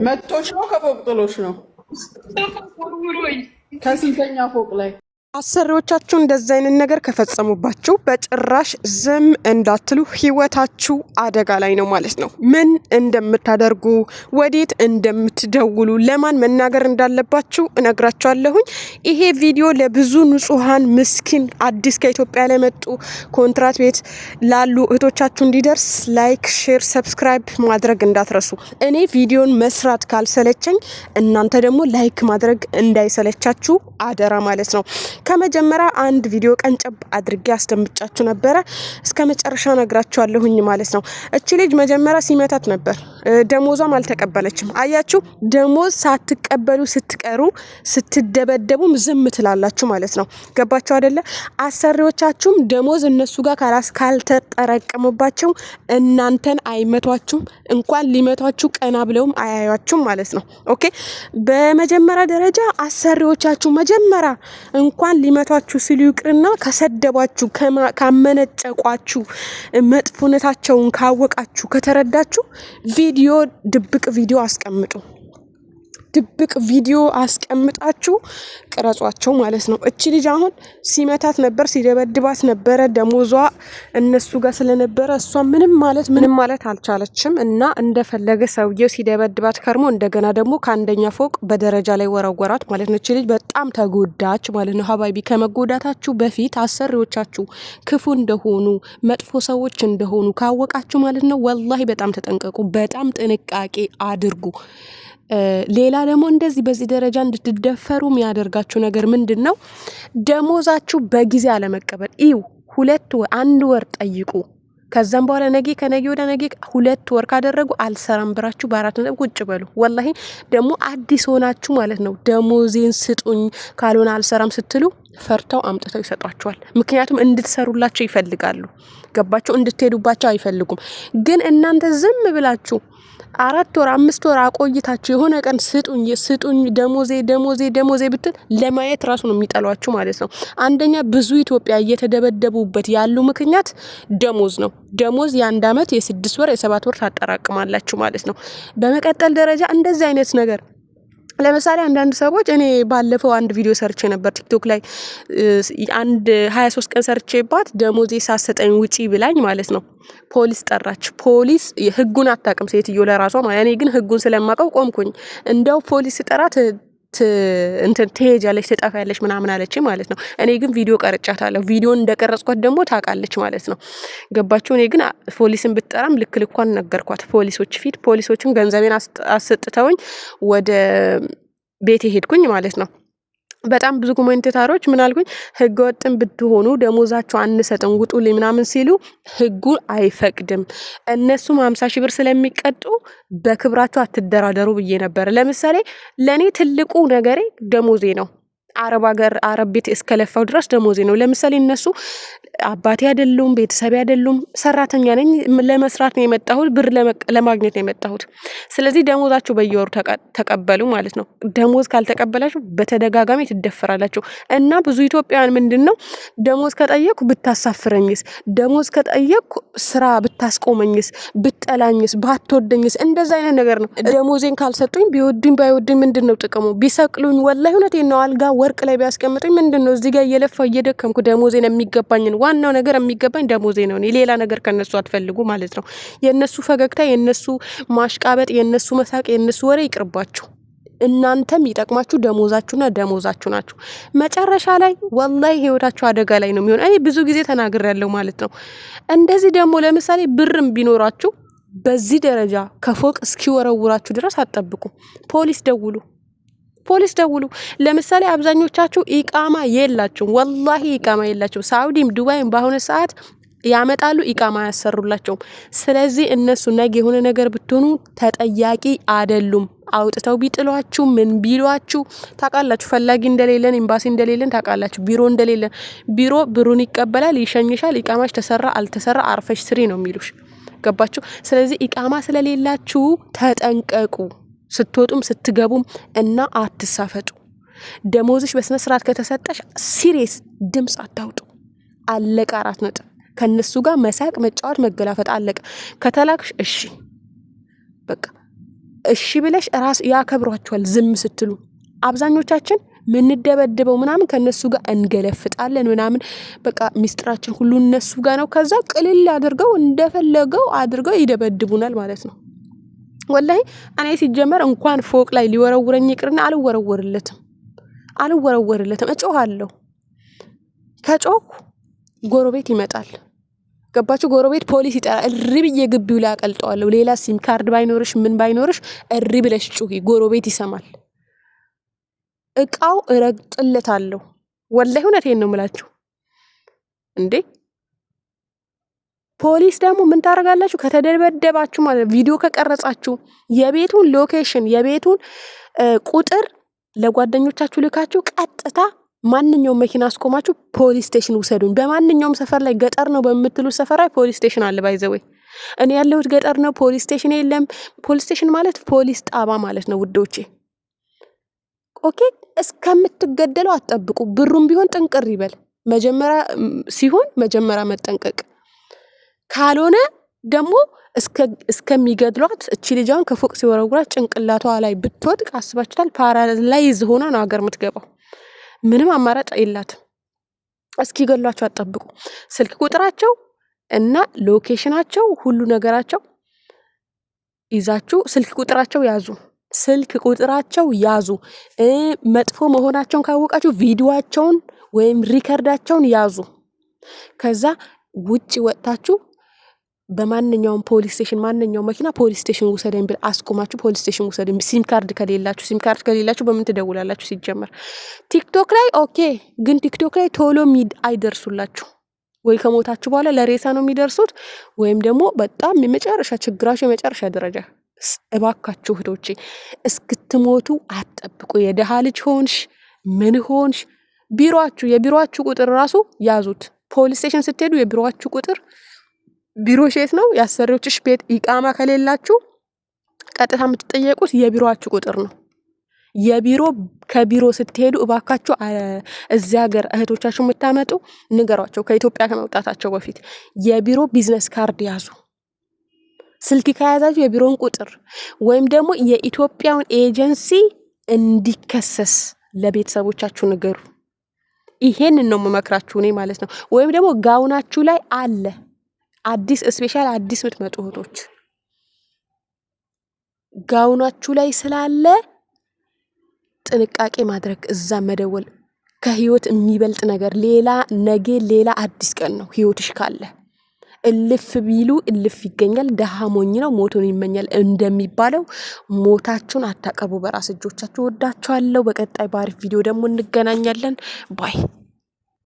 መቶች ነው ከፎቅ ጥሎች ነው? ከስንተኛ ፎቅ ላይ? አሰሪዎቻችሁ እንደዚህ አይነት ነገር ከፈጸሙባችሁ በጭራሽ ዝም እንዳትሉ፣ ህይወታችሁ አደጋ ላይ ነው ማለት ነው። ምን እንደምታደርጉ፣ ወዴት እንደምትደውሉ፣ ለማን መናገር እንዳለባችሁ እነግራችኋለሁኝ። ይሄ ቪዲዮ ለብዙ ንጹሃን ምስኪን አዲስ ከኢትዮጵያ ላይ መጡ ኮንትራት ቤት ላሉ እህቶቻችሁ እንዲደርስ ላይክ፣ ሼር፣ ሰብስክራይብ ማድረግ እንዳትረሱ። እኔ ቪዲዮን መስራት ካልሰለቸኝ እናንተ ደግሞ ላይክ ማድረግ እንዳይሰለቻችሁ አደራ ማለት ነው። ከመጀመሪያ አንድ ቪዲዮ ቀንጨብ አድርጌ አስደምጫችሁ ነበረ። እስከ መጨረሻ ነግራችኋለሁኝ ማለት ነው። እቺ ልጅ መጀመሪያ ሲመታት ነበር፣ ደሞዟም አልተቀበለችም። አያችሁ፣ ደሞዝ ሳትቀበሉ ስትቀሩ ስትደበደቡም ዝም ትላላችሁ ማለት ነው። ገባችሁ አይደለ? አሰሪዎቻችሁም ደሞዝ እነሱ ጋር ካልተጠረቀሙባቸው እናንተን አይመቷችሁም። እንኳን ሊመቷችሁ ቀና ብለውም አያያችሁም ማለት ነው። ኦኬ። በመጀመሪያ ደረጃ አሰሪዎቻችሁ መጀመሪያ እንኳን ሊመቷችሁ ሲሉ ይቅርና ከሰደቧችሁ፣ ካመነጨቋችሁ፣ መጥፎነታቸውን ካወቃችሁ፣ ከተረዳችሁ ቪዲዮ ድብቅ ቪዲዮ አስቀምጡ። ድብቅ ቪዲዮ አስቀምጣችሁ ቅረጿቸው ማለት ነው። እቺ ልጅ አሁን ሲመታት ነበር፣ ሲደበድባት ነበረ። ደሞዟ እነሱ ጋር ስለነበረ እሷ ምንም ማለት አልቻለችም እና እንደፈለገ ሰውየው ሲደበድባት ከርሞ እንደገና ደግሞ ከአንደኛ ፎቅ በደረጃ ላይ ወረወራት ማለት ነው። እቺ ልጅ በጣም ተጎዳች ማለት ነው። ሀባይቢ ከመጎዳታችሁ በፊት አሰሪዎቻችሁ ክፉ እንደሆኑ መጥፎ ሰዎች እንደሆኑ ካወቃችሁ ማለት ነው ወላሂ በጣም ተጠንቀቁ። በጣም ጥንቃቄ አድርጉ። ሌላ ደግሞ እንደዚህ በዚህ ደረጃ እንድትደፈሩ የሚያደርጋችሁ ነገር ምንድን ነው? ደሞዛችሁ በጊዜ አለመቀበል። አንድ ወር ጠይቁ። ከዛም በኋላ ከነገ ወደ ነገ 2 ወር ካደረጉ አልሰራም ብራችሁ በአራት ነጥብ ቁጭ በሉ። ወላሂ ደግሞ አዲስ ሆናችሁ ማለት ነው ደሞዜን ስጡኝ ካልሆነ አልሰራም ስትሉ ፈርተው አምጥተው ይሰጧቸዋል። ምክንያቱም እንድትሰሩላቸው ይፈልጋሉ። ገባችሁ? እንድትሄዱባቸው አይፈልጉም። ግን እናንተ ዝም ብላችሁ 4 ወር 5 ወር አቆይታችሁ የሆነ ቀን ስጡኝ ደሞዜ ብትል ለማየት ራሱ ነው የሚጠሏችሁ ማለት ነው። አንደኛ ብዙ ኢትዮጵያ እየተደበደቡበት ያሉ ምክንያት ደሞዝ ነው። ደሞዝ የ1 አመት የ6 ወር የ7 ወር ታጠራቅማላችሁ ማለት ነው። በመቀጠል ደረጃ እንደዚህ አይነት ነገር ለምሳሌ አንዳንድ ሰዎች እኔ ባለፈው አንድ ቪዲዮ ሰርቼ ነበር ቲክቶክ ላይ 23 ቀን ሰርቼባት ደሞዜ ሳሰጠኝ ውጪ ብላኝ ማለት ነው። ፖሊስ ጠራች። ፖሊስ ህጉን አታውቅም ሴትዮ ለራሷ ማለት እኔ ግን ህጉን ስለማውቀው ቆምኩኝ። እንደው ፖሊስ ጠራት ትሄጃለሽ ትጠፋያለሽ ምናምን አለች ማለት ነው። እኔ ግን ቪዲዮ ቀርጫታለሁ። ቪዲዮን እንደቀረጽኳት ደግሞ ታውቃለች ማለት ነው። ገባችሁ? እኔ ግን ፖሊስን ብትጠራም ልኳን ነገርኳት ፖሊሶች ፊት። ፖሊሶችም ገንዘቤን አሰጥተውኝ ወደ ቤቴ ሄድኩኝ ማለት ነው። በጣም ብዙ ኮሜንታተሮች ምን አልኩኝ? ህገ ወጥን ብትሆኑ ደሞዛቸው አንሰጥም ውጡልኝ ምናምን ሲሉ ህጉ አይፈቅድም። እነሱም 50 ሺህ ብር ስለሚቀጡ በክብራቸው አትደራደሩ ብዬ ነበር። ለምሳሌ ለኔ ትልቁ ነገሬ ደሞዜ ነው። አረብ ቤት እስከለፋው ድረስ ደሞዜ ነው። ለምሳሌ እነሱ አባቴ አይደሉም፣ ቤተሰብ አይደሉም፣ ሰራተኛ ነኝ። ለመስራት ነው የመጣሁት፣ ብር ለማግኘት ነው የመጣሁት። ስለዚህ ደሞዛችሁ በየወሩ ተቀበሉ ማለት ነው። ደሞዝ ካልተቀበላችሁ በተደጋጋሚ ትደፈራላችሁ። እና ብዙ ኢትዮጵያውያን ምንድነው ደሞዝ ከጠየቁ ብታሳፍረኝስ፣ ደሞዝ ከጠየቁ ስራ ብታስቆመኝስ፣ ብጠላኝስ፣ ባትወደኝስ፣ እንደዛ አይነት ነገር ነው። ደሞዜን ካልሰጡኝ ቢወዱኝ ባይወዱኝ ምንድነው ጥቅሙ? ቢሰቅሉኝ ወላሂ እውነቴን ነው አልጋ ወርቅ ላይ ቢያስቀምጡኝ ምንድነው? እዚህ ጋር እየለፋው እየደከምኩ ደሞዜን የሚገባኝን ዋናው ነገር የሚገባኝ ደሞዜ ነው። ሌላ ነገር ከነሱ አትፈልጉ ማለት ነው። የነሱ ፈገግታ፣ የነሱ ማሽቃበጥ፣ የነሱ መሳቅ፣ የነሱ ወሬ ይቅርባችሁ። እናንተም ይጠቅማችሁ ደሞዛችሁ ናችሁ። መጨረሻ ላይ ወላሂ ህይወታችሁ አደጋ ላይ ነው የሚሆነው። እኔ ብዙ ጊዜ ተናግሬያለሁ ማለት ነው። እንደዚህ ደግሞ ለምሳሌ ብርም ቢኖራችሁ በዚህ ደረጃ ከፎቅ እስኪወረውራችሁ ድረስ አትጠብቁ። ፖሊስ ደውሉ። ለምሳሌ አብዛኞቻችሁ ኢቃማ የላችሁም። ወላሂ ኢቃማ የላችሁም። ሳውዲም ዱባይም በአሁኑ ሰዓት ያመጣሉ፣ ኢቃማ ያሰሩላቸውም። ስለዚህ እነሱ ነገ የሆነ ነገር ብትሆኑ ተጠያቂ አይደሉም። አውጥተው ቢጥሏችሁ ምን ቢሏችሁ ታውቃላችሁ። ፈላጊ እንደሌለን ኤምባሲ እንደሌለን ታውቃላችሁ። ቢሮ እንደሌለን ቢሮ ብሩን ይቀበላል፣ ይሸኝሻል። ኢቃማሽ ተሰራ አልተሰራ አርፈሽ ስሪ ነው የሚሉሽ። ገባችሁ? ስለዚህ ኢቃማ ስለሌላችሁ ተጠንቀቁ። ስትወጡም ስትገቡም እና አትሳፈጡ። ደሞዝሽ በስነ ስርዓት ከተሰጠሽ ሲሪየስ ድምጽ አታውጡ። አለቀ። 4 ነጥብ። ከነሱ ጋር መሳቅ፣ መጫወት፣ መገላፈጥ አለቀ። ከተላክሽ እሺ በቃ እሺ ብለሽ ራስ ያከብሯቸዋል ዝም ስትሉ። አብዛኞቻችን ምንደበድበው ምናምን ከነሱ ጋር እንገለፍጣለን ምናምን በቃ ሚስጥራችን ሁሉ እነሱ ጋር ነው። ከዛ ቅልል አድርገው እንደፈለገው አድርገው ይደበድቡናል ማለት ነው። ወላሂ እኔ ሲጀመር እንኳን ፎቅ ላይ ሊወረውረኝ ይቅርና አልወረወርለትም እጮሃለሁ። ከጮኩ ጎረቤት ይመጣል። ገባችሁ? ጎረቤት ፖሊስ ይጠራል። እሪ ብዬ ግቢው ላይ አቀልጠዋለሁ። ሌላ ሲም ካርድ ባይኖርሽ ምን ባይኖርሽ እሪ ብለሽ ጩሂ፣ ጎረቤት ይሰማል። እቃው እረግጥለታለሁ። ወላሂ እውነቴን ነው የምላችሁ እንዴ። ፖሊስ ደግሞ ምን ታደርጋላችሁ? ከተደበደባችሁ ማለት ቪዲዮ ከቀረጻችሁ የቤቱን ሎኬሽን የቤቱን ቁጥር ለጓደኞቻችሁ ልካችሁ ቀጥታ ማንኛውም መኪና አስቆማችሁ ፖሊስ ስቴሽን ውሰዱኝ። በማንኛውም ሰፈር ላይ ገጠር ነው በምትሉ ሰፈር ላይ ፖሊስ ስቴሽን አለ። ባይዘወይ እኔ ያለሁት ገጠር ነው፣ ፖሊስ ስቴሽን የለም። ፖሊስ ስቴሽን ማለት ፖሊስ ጣባ ማለት ነው ውዶቼ። ኦኬ፣ እስከምትገደለው አትጠብቁ። ብሩም ቢሆን ጥንቅር ይበል። መጀመሪያ መጠንቀቅ፣ ካልሆነ ደግሞ እስከሚገድሏት እቺ ልጃውን ከፎቅ ሲወረውራት ጭንቅላቷ ላይ ብትወድቅ አስባችኋል? ፓራላይዝ ሆና ነው ሀገር የምትገባው። ምንም አማራጭ የላትም። እስኪገሏቸው አትጠብቁ። ስልክ ቁጥራቸው እና ሎኬሽናቸው ሁሉ ነገራቸው ይዛችሁ ስልክ ቁጥራቸው ያዙ። መጥፎ መሆናቸውን ካወቃችሁ ቪዲዮአቸውን ወይም ሪከርዳቸውን ያዙ። ከዛ ውጪ ወጣችሁ በማንኛውም ፖሊስ ስቴሽን ማንኛውም መኪና ፖሊስ ስቴሽን ውሰደኝ ብል አስቆማችሁ ፖሊስ ስቴሽን ውሰደኝ። ሲም ካርድ ከሌላችሁ በምን ትደውላላችሁ? ሲጀመር ቲክቶክ ላይ ኦኬ፣ ግን ቲክቶክ ላይ ቶሎ አይደርሱላችሁ። ወይ ከሞታችሁ በኋላ ለሬሳ ነው የሚደርሱት፣ ወይም ደግሞ በጣም የመጨረሻ ችግራችሁ የመጨረሻ ደረጃ። እባካችሁ እህቶቼ እስክትሞቱ አትጠብቁ። የደሃ ልጅ ሆንሽ ምን ሆንሽ የቢሮአችሁ ቁጥር ራሱ ያዙት። ፖሊስ ስቴሽን ስትሄዱ የቢሮአችሁ ቁጥር ቢሮሽ የት ነው? የአሰሪዎችሽ ቤት ኢቃማ ከሌላችሁ ቀጥታ የምትጠየቁት የቢሮአችሁ ቁጥር ነው። ከቢሮ ስትሄዱ እባካችሁ እዚህ ሀገር እህቶቻችሁ የምታመጡ ንገሯቸው፣ ከኢትዮጵያ ከመውጣታቸው በፊት የቢሮ ቢዝነስ ካርድ ያዙ። ስልክ ከያዛችሁ የቢሮን ቁጥር ወይም ደግሞ የኢትዮጵያውን ኤጀንሲ እንዲከሰስ ለቤተሰቦቻችሁ ንገሩ። ይሄንን ነው የምመክራችሁ እኔ ማለት ነው። ወይም ደግሞ ጋውናችሁ ላይ አለ ስፔሻል አዲስ የምትመጡ እህቶች ጋውናችሁ ላይ ስላለ ጥንቃቄ ማድረግ፣ እዛ መደወል። ከህይወት የሚበልጥ ነገር ሌላ አዲስ ቀን ነው። ህይወትሽ ካለ እልፍ ቢሉ እልፍ ይገኛል። ደሃ ሞኝ ነው ሞቱን ይመኛል እንደሚባለው ሞታችሁን አታቀርቡ በራስ እጆቻችሁ። ወዳችኋለሁ። በቀጣይ ባሪፍ ቪዲዮ ደግሞ እንገናኛለን። ባይ